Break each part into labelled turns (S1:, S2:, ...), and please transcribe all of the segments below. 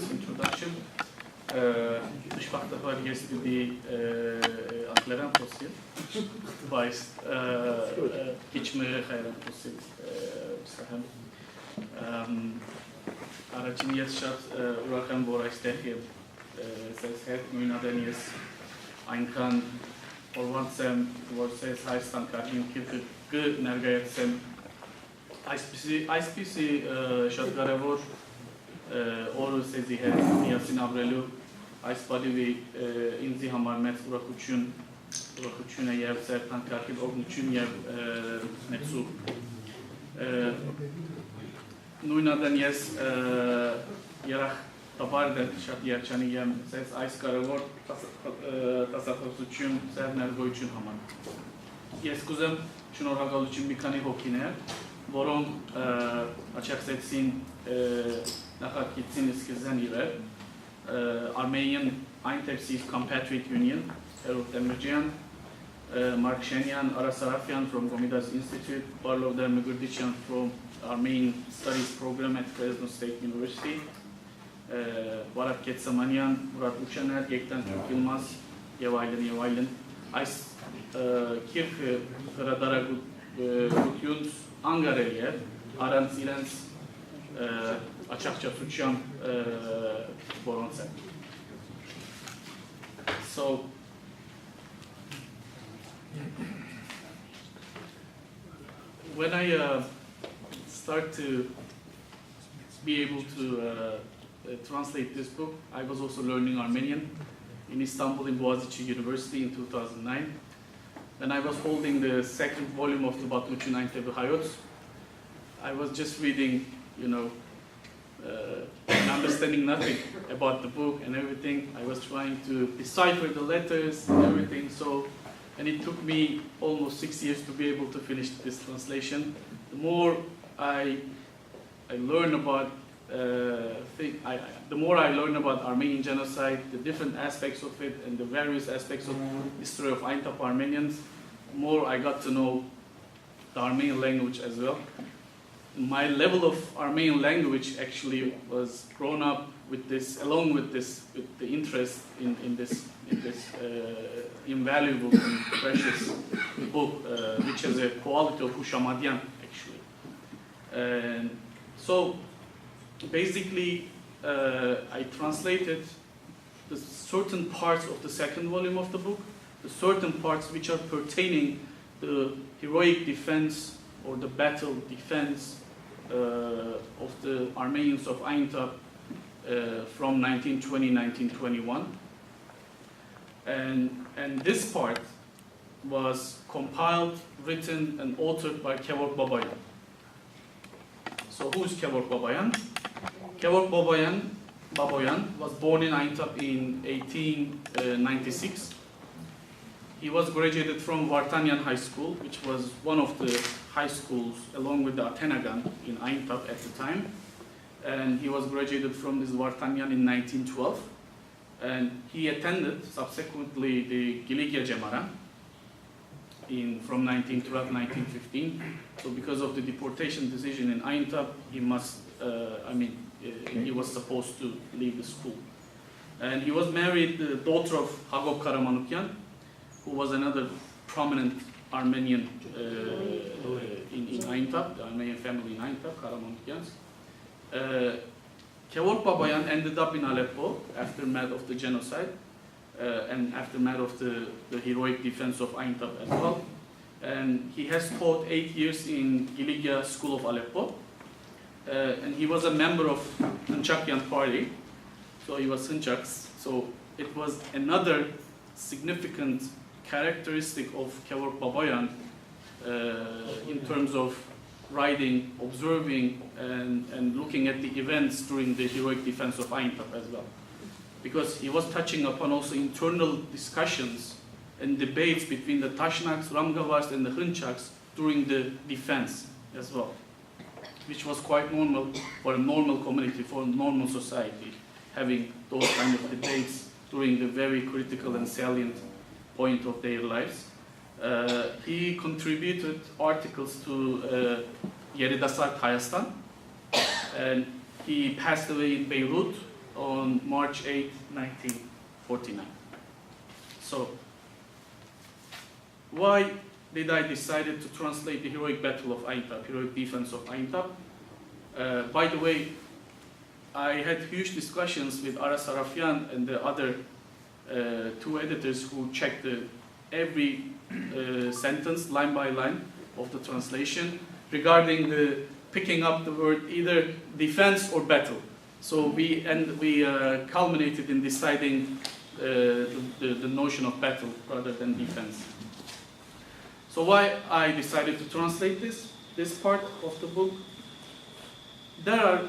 S1: this introduction. Dışvaqtda var yesterday Ankara Agreement twice geçmeye hayran posil sahem aracın yaşat urakan boraş tehir ses het münadenis Einkan orvansem vorses haystan karhin kirkı nergayetsem ISPC şatgarevor or sezi het niyasin avrelu այս բալիվի ինձի համար մեծ ուրախություն է եւ սերտան կարգի օգնություն եւ մեծու նույնադեն ես երախ տաբարդը շատ երջանի եմ սես այս կարևոր տասախոսություն սեր ներգոյություն համար ես կուզեմ շնորհակալություն մի քանի հոգիներ որոնք աչակցեցին նախագծին սկզբան իրեր Armenian Aintab compatriot union, Heroic Battle Mark Shenian, Arasarafian from Gomidas Institute, Barlow Dermigurdichan from Armenian Studies Program at Fresno State University, Barak Ketsamanian, Murat Uçaner, Gekten Yılmaz, Yevaylen. Այս kirk հրադարագ գուտյունց անգարելի է, առանց իրենց աչակցության որոնց է. So, when I start to be able to translate this book, I was also learning Armenian in Istanbul in Boğaziçi University in 2009. When I was holding the second volume of the Batluçun Aintab Hayot, I was just reading, and understanding nothing about the book and everything. I was trying to decipher the letters and everything. And it took me almost 6 years to be able to finish this translation. The more I learn about the more I learn about Armenian genocide, the different aspects of it, and the various aspects of the history of Aintab Armenians, the more I got to know the Armenian language as well. My level of Armenian language actually was grown up with this, along with this, with the interest in this invaluable and precious book, which has a quality of Hushamadian actually. And so, basically, I translated the certain parts of the second volume of the book, the certain parts which are pertaining to the heroic defense or the battle defense of the Armenians of Aintab from 1920-1921, and this part was compiled, written, and authored by Kevork Baboian. So who is Kevork Baboian? Kevork Baboian was born in Aintab in 1896. He was graduated from Vartanyan High School, which was one of the high schools along with the Atenagan in Aintab at the time. And he was graduated from this Vartanyan in 1912. And he attended subsequently the Giligya Cemara from 1912-1915. So because of the deportation decision in Aintab, he was supposed to leave the school. And he was married to the daughter of Hagop Karamanukyan, who was another prominent Armenian in Aintab, the Armenian family in Aintab, Karamanukyan's. Kevork Baboian ended up in Aleppo aftermath of the genocide and aftermath of the heroic defense of Aintab as well. And he has taught 8 years in Giligya School of Aleppo. And he was a member of Hınçakyan party, so he was Hınçaks. So it was another significant characteristic of Kevork Baboian in terms of writing, observing, and looking at the events during the heroic defense of Aintab as well. Because he was touching upon also internal discussions and debates between the Tashnaks, Ramgavars, and the Hınçaks during the defense as well, which was quite normal for a normal community, for a normal society, having those kind of debates during the very critical and salient point of their lives. He contributed articles to Yeridasar Kayastan, and he passed away in Beirut on March 8, 1949. So, why did I decide to translate the Heroic Battle of Aintab, Heroic Defense of Aintab? By the way, I had huge discussions with Aras Arafyan and the other two editors who checked every sentence, line by line, of the translation regarding the picking up the word either defense or battle. So we culminated in deciding the notion of battle rather than defense. So why I decided to translate this part of the book? There are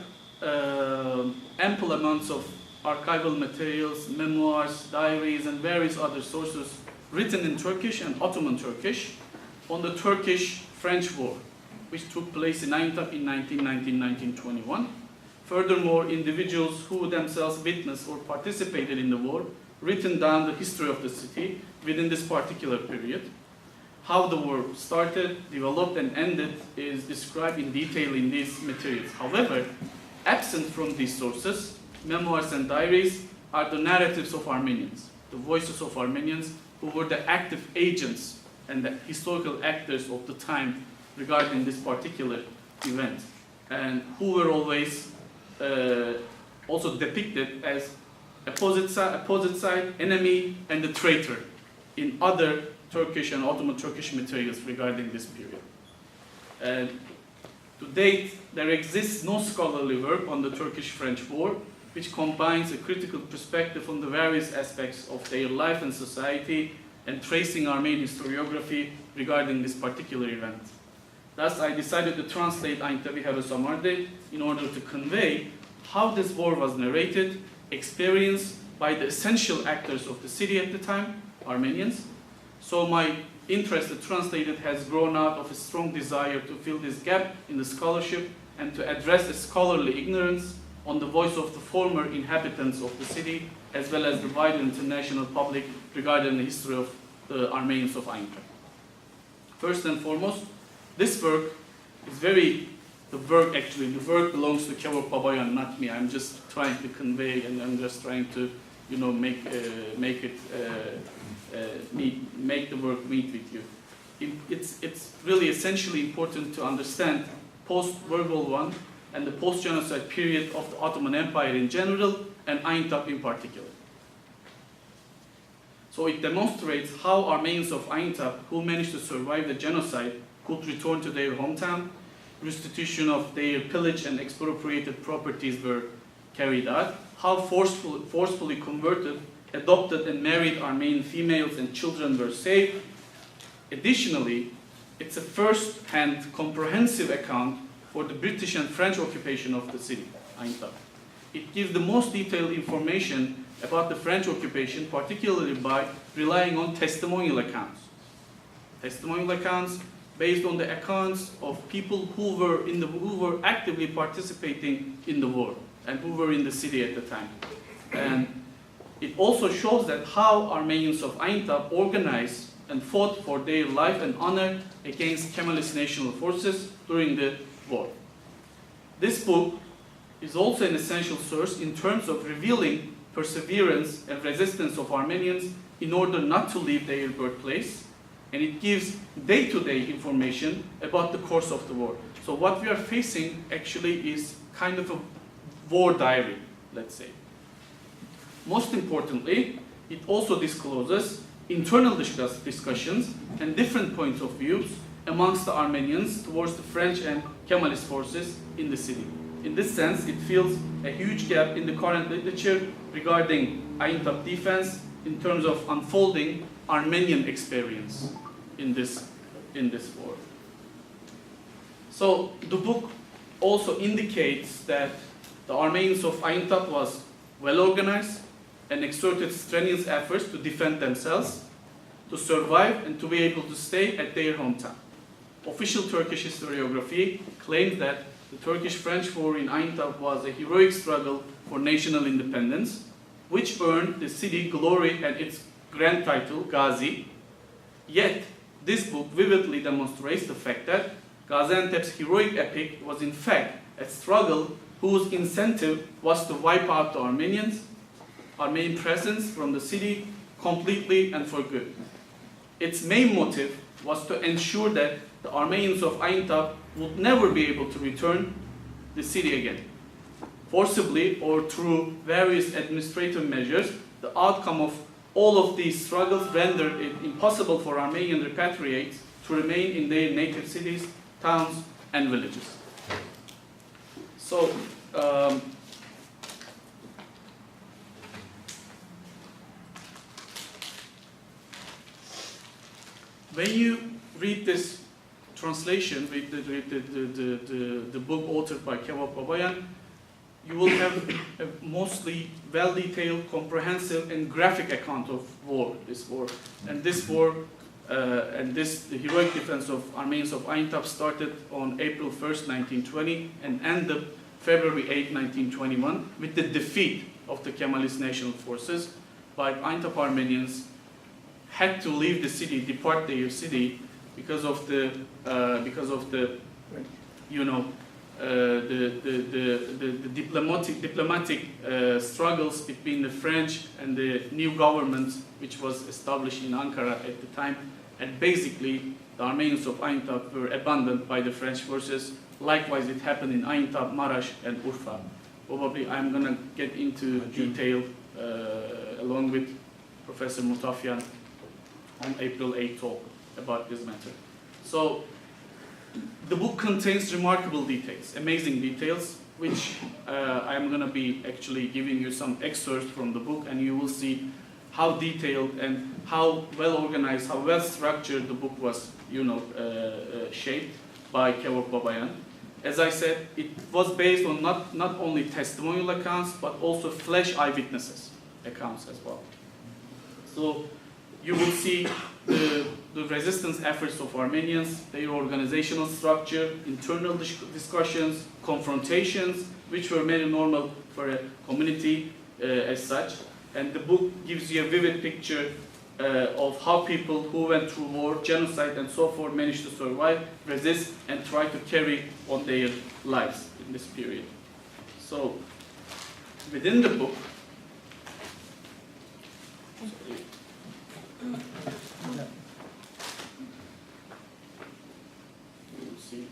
S1: ample amounts of archival materials, memoirs, diaries, and various other sources written in Turkish and Ottoman Turkish on the Turkish-French War, which took place in Aintab in 1919-1921. Furthermore, individuals who themselves witnessed or participated in the war written down the history of the city within this particular period. How the war started, developed, and ended is described in detail in these materials. However, absent from these sources, memoirs and diaries, are the narratives of Armenians, the voices of Armenians who were the active agents and the historical actors of the time regarding this particular event, and who were always also depicted as opposite side, enemy, and the traitor in other Turkish and Ottoman Turkish materials regarding this period. And to date, there exists no scholarly work on the Turkish-French War which combines a critical perspective on the various aspects of their life and society and tracing Armenian historiography regarding this particular event. Thus, I decided to translate Aintab Armenians in order to convey how this war was narrated, experienced by the essential actors of the city at the time, Armenians. So my interest to translate it has grown out of a strong desire to fill this gap in the scholarship and to address a scholarly ignorance on the voice of the former inhabitants of the city, as well as the wider international public regarding the history of the Armenians of Aintab. First and foremost, this work is the work belongs to Kevork Baboian, not me. I'm just trying to convey, and I'm just trying to, make the work meet with you. It's really essentially important to understand post-World War I and the post-genocide period of the Ottoman Empire in general and Aintab in particular. So it demonstrates how Armenians of Aintab who managed to survive the genocide could return to their hometown, restitution of their pillaged and expropriated properties were carried out, how forcefully converted, adopted and married Armenian females and children were saved. Additionally, it's a first-hand comprehensive account for the British and French occupation of the city, Aintab. It gives the most detailed information about the French occupation, particularly by relying on testimonial accounts. Testimonial accounts based on the accounts of people who were actively participating in the war and who were in the city at the time. And it also shows that how Armenians of Aintab organized and fought for their life and honor against Kemalist national forces during the war. This book is also an essential source in terms of revealing perseverance and resistance of Armenians in order not to leave their birthplace, and it gives day-to-day information about the course of the war. So what we are facing actually is kind of a war diary, let's say. Most importantly, it also discloses internal discussions and different points of views amongst the Armenians towards the French and Kemalist forces in the city. In this sense, it fills a huge gap in the current literature regarding Aintab defense in terms of unfolding Armenian experience in this war. So the book also indicates that the Armenians of Aintab was well organized and exerted strenuous efforts to defend themselves, to survive, and to be able to stay at their hometown. Official Turkish historiography claims that the Turkish-French War in Aintab was a heroic struggle for national independence, which earned the city glory and its grand title, Gazi. Yet, this book vividly demonstrates the fact that Gaziantep's heroic epic was in fact a struggle whose incentive was to wipe out the Armenian presence from the city completely and for good. Its main motive was to ensure that the Armenians of Aintab would never be able to return the city again. Forcibly or through various administrative measures, the outcome of all of these struggles rendered it impossible for Armenian repatriates to remain in their native cities, towns, and villages. So, when you read this translation, read the book authored by Kevork Baboian, you will have a mostly well-detailed, comprehensive, and graphic account of this war. And this war, the heroic defense of Armenians of Aintab started on April 1st, 1920, and ended February 8, 1921, with the defeat of the Kemalist national forces by Aintab Armenians had to leave the city, depart their city, because of the diplomatic struggles between the French and the new government, which was established in Ankara at the time, and basically the Armenians of Aintab were abandoned by the French forces. Likewise, it happened in Aintab, Marash, and Urfa. Probably I'm going to get into detail along with Professor Mutafian on April 8 talk about this matter. So the book contains remarkable details, amazing details, which I'm going to be actually giving you some excerpts from the book, and you will see how detailed and how well organized, how well structured the book was, shaped by Kevork Baboian. As I said, it was based on not only testimonial accounts, but also flash eyewitnesses accounts as well. So you will see the resistance efforts of Armenians, their organizational structure, internal discussions, confrontations, which were very normal for a community as such. And the book gives you a vivid picture of how people who went through war, genocide, and so forth managed to survive, resist, and try to carry on their lives in this period. So, within the book, you will see.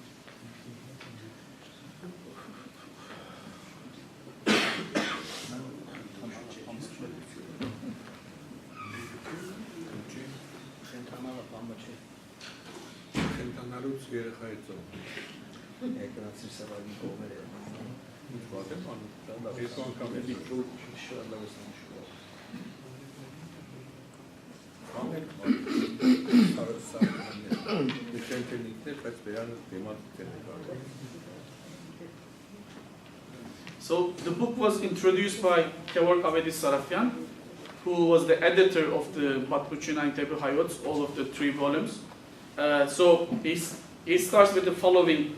S1: So the book was introduced by Kevork Baboian, who was the editor of the Batbuchin Aintab Hayots, all of the 3 volumes. So he starts with the following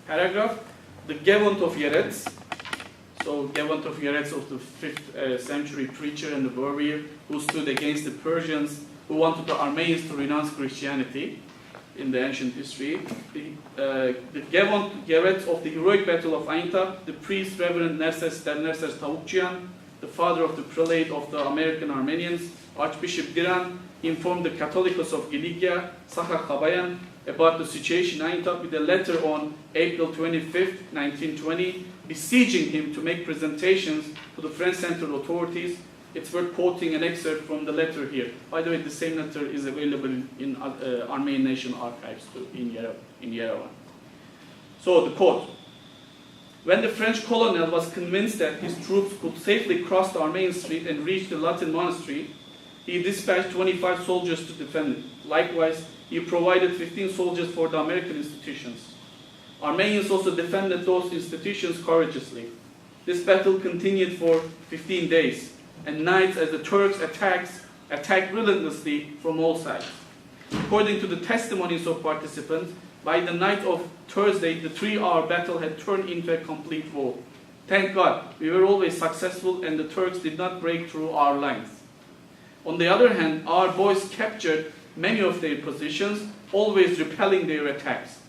S1: paragraph: the Gevant of Yerets. So Gevant of Yerets of the 5th century preacher and the warrior who stood against the Persians, who wanted the Armenians to renounce Christianity in the ancient history. The Gevant Yerets of the Heroic Battle of Aintab, the priest Reverend Nerses Tavukcian, the father of the prelate of the American Armenians, Archbishop Diran, informed the Catholicos of Giligia, Sahar Khabayan, about the situation in Aintab with a letter on April 25th, 1920, besieging him to make presentations to the French central authorities. It's worth quoting an excerpt from the letter here. By the way, the same letter is available in Armenian National Archives too, in Yerevan. So the quote: when the French colonel was convinced that his troops could safely cross the Armenian street and reach the Latin monastery, he dispatched 25 soldiers to defend it. Likewise, he provided 15 soldiers for the American institutions. Armenians also defended those institutions courageously. This battle continued for 15 days and nights as the Turks attacked relentlessly from all sides. According to the testimonies of participants, by the night of Thursday, the 3-hour battle had turned into a complete war. Thank God, we were always successful and the Turks did not break through our lines. On the other hand, our boys captured many of their positions, always repelling their attacks.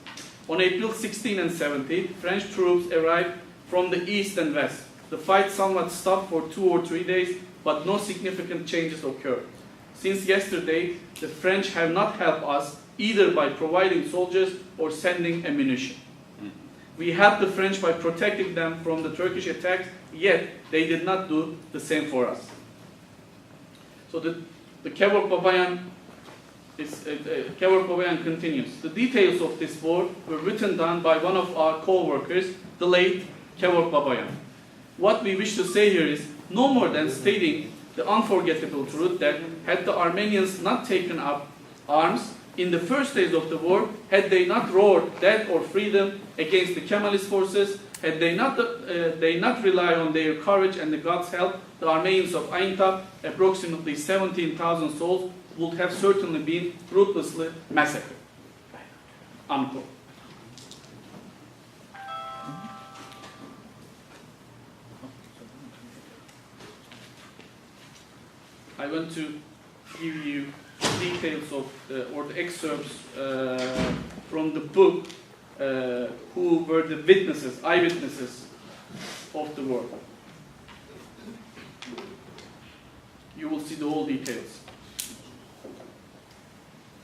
S1: On April 16 and 17, French troops arrived from the east and west. The fight somewhat stopped for 2 or 3 days, but no significant changes occurred. Since yesterday, the French have not helped us either by providing soldiers or sending ammunition. We helped the French by protecting them from the Turkish attacks, yet they did not do the same for us. So the Kevork Baboian continues. The details of this war were written down by one of our co-workers, the late Kevork Baboian. What we wish to say here is no more than stating the unforgettable truth that had the Armenians not taken up arms in the first days of the war, had they not roared death or freedom against the Kemalist forces, had they not relied on their courage and the God's help, the Armenians of Aintab, approximately 17,000 souls, would have certainly been ruthlessly massacred. Unquote. I want to give you details of or the excerpts from the book who were the witnesses, eyewitnesses of the war. You will see the whole details.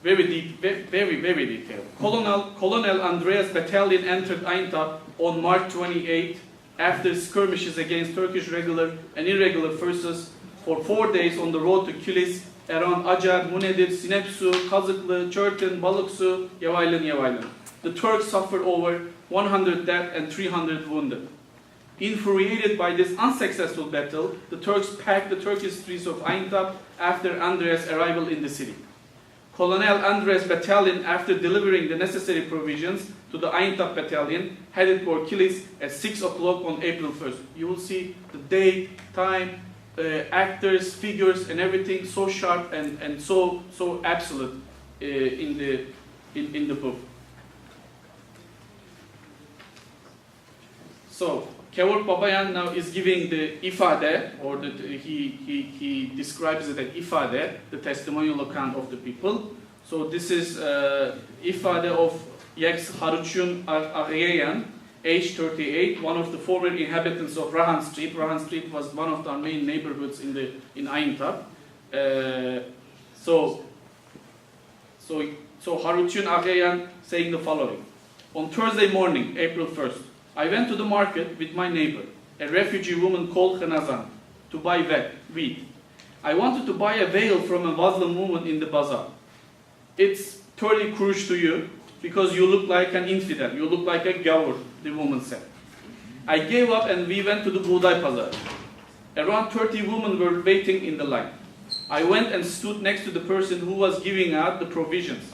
S1: Very detailed. Colonel Andreas Battalion entered Aintab on March 28 after skirmishes against Turkish regular and irregular forces for 4 days on the road to Kilis, around Acar, Munedir, Sinepsu, Kazıklı, Çörtün, Balıksu, Yevaylın. The Turks suffered over 100 dead and 300 wounded. Infuriated by this unsuccessful battle, the Turks packed the Turkish streets of Aintab after Andreas' arrival in the city. Colonel Andreas' battalion, after delivering the necessary provisions to the Aintab battalion, headed for Kilis at 6 o'clock on April 1st. You will see the date, time, actors, figures, and everything so sharp and so absolute in the book. So Kevork Baboian now is giving the ifade, or he describes it as ifade, the testimonial account of the people. So this is ifade of Yex Haruchun Agyeyan, age 38, one of the former inhabitants of Rahan Street. Rahan Street was one of the main neighborhoods in Aintab. So Haruchun Agyeyan saying the following: on Thursday morning, April 1st, I went to the market with my neighbor, a refugee woman called Khanazan, to buy wheat. I wanted to buy a veil from a Muslim woman in the bazaar. It's 30 kurush to you because you look like an infidel, you look like a gavur, the woman said. I gave up and we went to the Buğday Pazar. Around 30 women were waiting in the line. I went and stood next to the person who was giving out the provisions.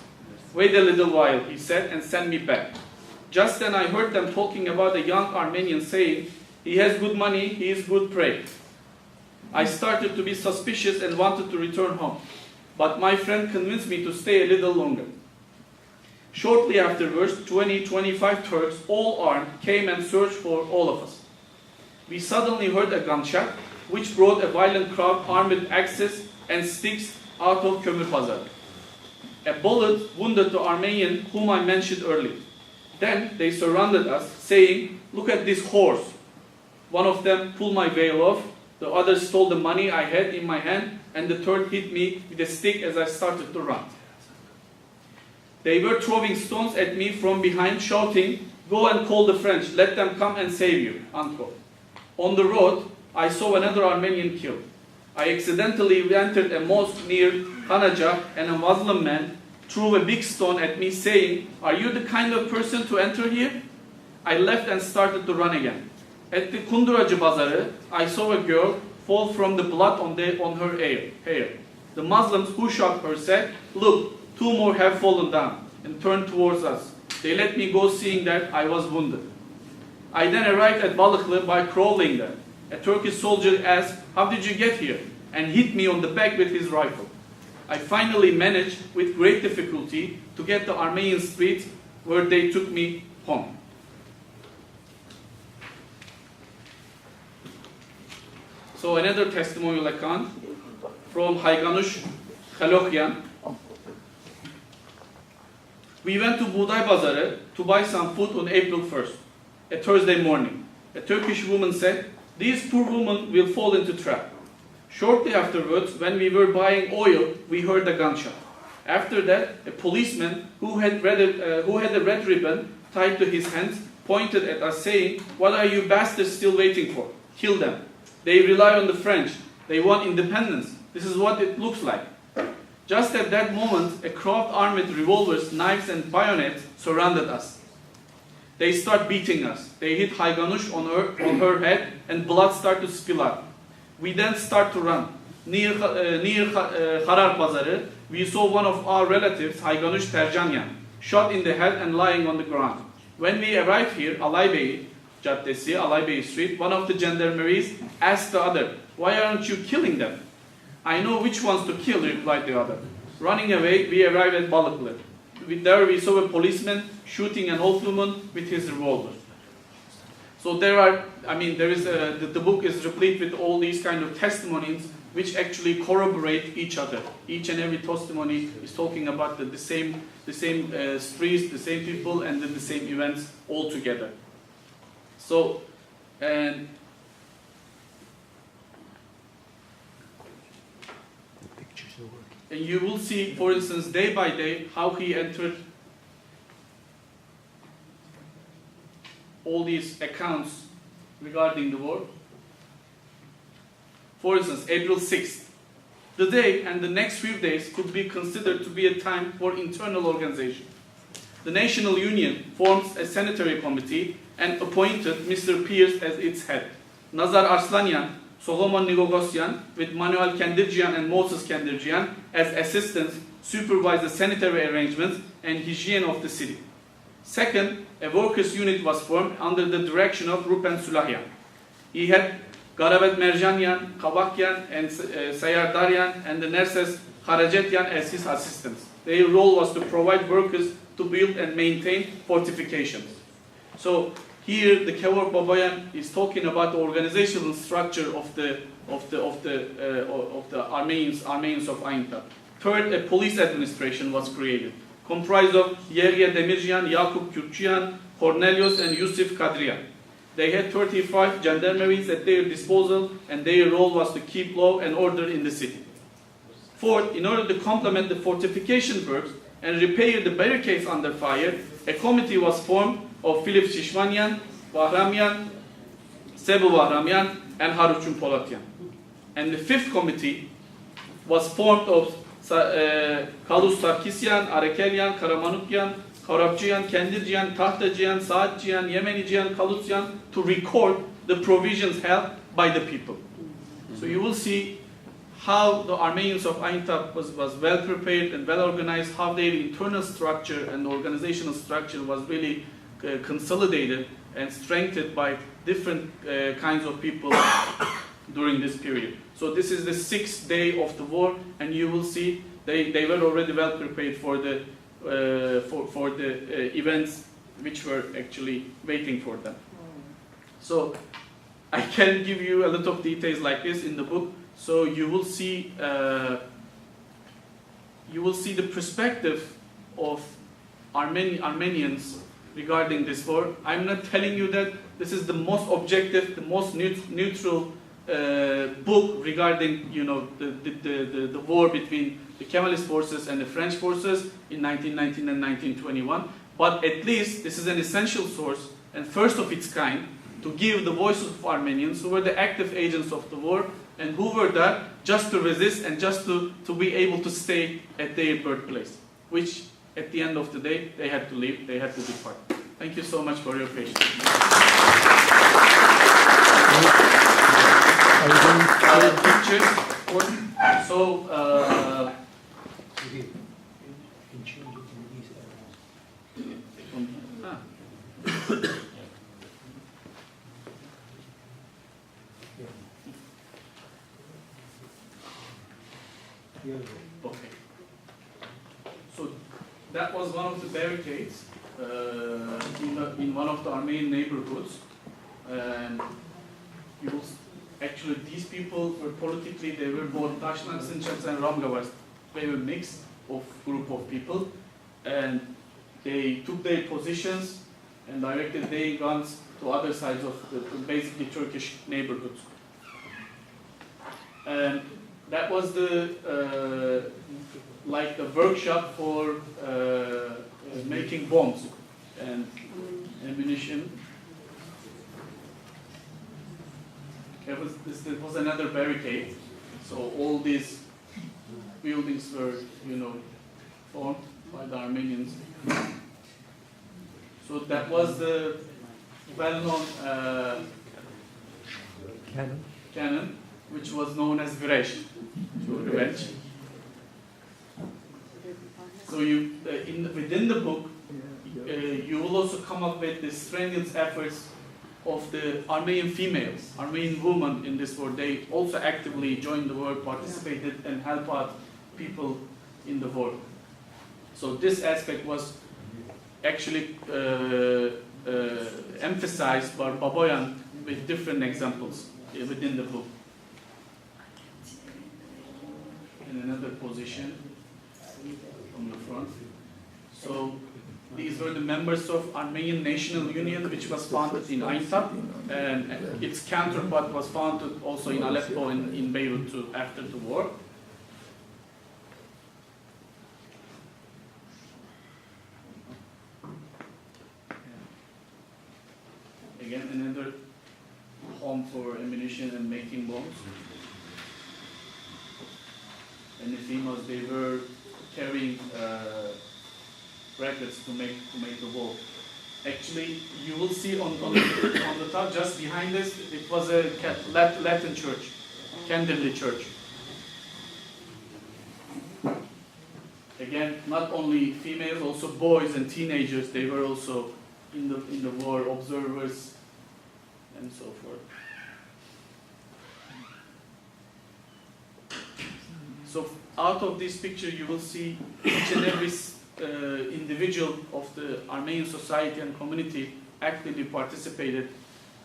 S1: Wait a little while, he said, and send me back. Just then I heard them talking about a young Armenian saying, he has good money, he is good prey. I started to be suspicious and wanted to return home. But my friend convinced me to stay a little longer. Shortly afterwards, 20-25 Turks, all armed, came and searched for all of us. We suddenly heard a gunshot, which brought a violent crowd armed with axes and sticks out of Kömür Pazar. A bullet wounded the Armenian whom I mentioned earlier. Then they surrounded us, saying, look at this horse. One of them pulled my veil off, the other stole the money I had in my hand, and the third hit me with a stick as I started to run. They were throwing stones at me from behind, shouting, go and call the French, let them come and save you, unquote. On the road, I saw another Armenian killed. I accidentally entered a mosque near Kanaja, and a Muslim man threw a big stone at me, saying, are you the kind of person to enter here? I left and started to run again. At the Kunduracı Bazarı, I saw a girl fall from the blood on her hair. The Muslims who shot her said, look, 2 more have fallen down, and turned towards us. They let me go, seeing that I was wounded. I then arrived at Balıklı by crawling there. A Turkish soldier asked, how did you get here? And hit me on the back with his rifle. I finally managed, with great difficulty, to get the Armenian streets, where they took me home. So another testimonial account from Hayganush Khalokyan. We went to Buğday Pazarı to buy some food on April 1st, a Thursday morning. a Turkish woman said, "These poor women will fall into trap." Shortly afterwards, when we were buying oil, we heard a gunshot. After that, a policeman who had a red ribbon tied to his hands pointed at us saying, "What are you bastards still waiting for? Kill them. They rely on the French. They want independence. This is what it looks like." Just at that moment, a crowd armed with revolvers, knives and bayonets surrounded us. They start beating us. They hit Hayganush on her head and blood started to spill out. We then start to run. Near Harar Pazarı, we saw one of our relatives, Hayganush Terjanyan, shot in the head and lying on the ground. When we arrived here, Alaybey Caddesi, Alaybey Street, one of the gendarmeries asked the other, "Why aren't you killing them?" "I know which ones to kill," replied the other. Running away, we arrived at Balıklı. There we saw a policeman shooting an old woman with his revolver. So the book is replete with all these kind of testimonies which actually corroborate each other. Each and every testimony is talking about the same streets, the same people, and the same events all together. So, and you will see, for instance, day by day, how he entered all these accounts regarding the war. For instance, April 6th. The day and the next few days could be considered to be a time for internal organization. The National Union forms a sanitary committee and appointed Mr. Pierce as its head. Nazar Arslanyan, Solomon Nigogosyan, with Manuel Kendirjian and Moses Kendirjian as assistants, supervised the sanitary arrangements and hygiene of the city. Second, a workers' unit was formed under the direction of Rupen Sulahyan. He had Garabet Merjanyan, Kavakyan, and Sayardaryan, and the nurses Karajetyan as his assistants. Their role was to provide workers to build and maintain fortifications. So here, the Kevork Baboian is talking about the organizational structure of the Armenians of Aintab. Third, a police administration was created, comprised of Yerye Demirjian, Yakub Kürtçiyan, Cornelius, and Yusuf Kadriyan. They had 35 gendarmeries at their disposal, and their role was to keep law and order in the city. Fourth, in order to complement the fortification works and repair the barricades under fire, a committee was formed of Philip Shishmanyan, Bahramyan, Sebu Bahramyan, and Haruchun Polatyan. And the fifth committee was formed of Kalus Sarkisyan, Arekelyan, Karamanukyan, Karabciyan, Kendirciyan, Tahtaciyan, Saatciyan, Yemeniciyan, Kalusyan to record the provisions held by the people. So you will see how the Armenians of Aintab was well prepared and well organized, how their internal structure and organizational structure was really consolidated and strengthened by different kinds of people during this period. So this is the 6th day of the war, and you will see they were already well prepared for the events which were actually waiting for them. So I can give you a lot of details like this in the book. So you will see the perspective of Armenians regarding this war. I'm not telling you that this is the most objective, the most neutral book regarding the war between the Kemalist forces and the French forces in 1919 and 1921. But at least this is an essential source and first of its kind to give the voices of Armenians who were the active agents of the war and who were there just to resist and just to be able to stay at their birthplace, which at the end of the day they had to leave, they had to depart. Thank you so much for your patience. Pictures. So, okay. So that was one of the barricades in one of the Armenian neighborhoods. And you will actually, these people were politically, they were both Dashnak, Sinchats, and Ramgavars. They were a mix of group of people, and they took their positions and directed their guns to other sides of the basically Turkish neighborhoods. And that was the like a workshop for making bombs and ammunition. This was another barricade. So all these buildings were, formed by the Armenians. So that was the well-known cannon, which was known as Viresh, revenge. So within the book, you will also come up with the strenuous efforts of the Armenian females, Armenian women in this war. They also actively joined the war, participated, and helped out people in the war. So this aspect was actually emphasized by Baboian with different examples within the book. In another position from the front. So these were the members of Armenian National Union, which was founded in Aintab, and its counterpart was founded also in Aleppo and in Beirut too, after the war. Again, another home for ammunition and making bombs. And the females, they were carrying brackets to make the wall. Actually, you will see on the top, just behind this, it was a Latin church, Candlelit church. Again, not only females, also boys and teenagers. They were also in the war, observers, and so forth. So out of this picture, you will see each and every individual of the Armenian society and community actively participated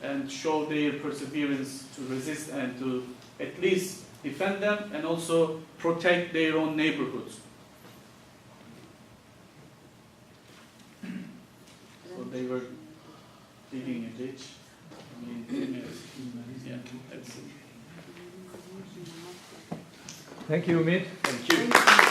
S1: and showed their perseverance to resist and to at least defend them and also protect their own neighborhoods. So they were digging a ditch. Yeah, that's it.
S2: Thank you, UMIT.
S1: Thank you.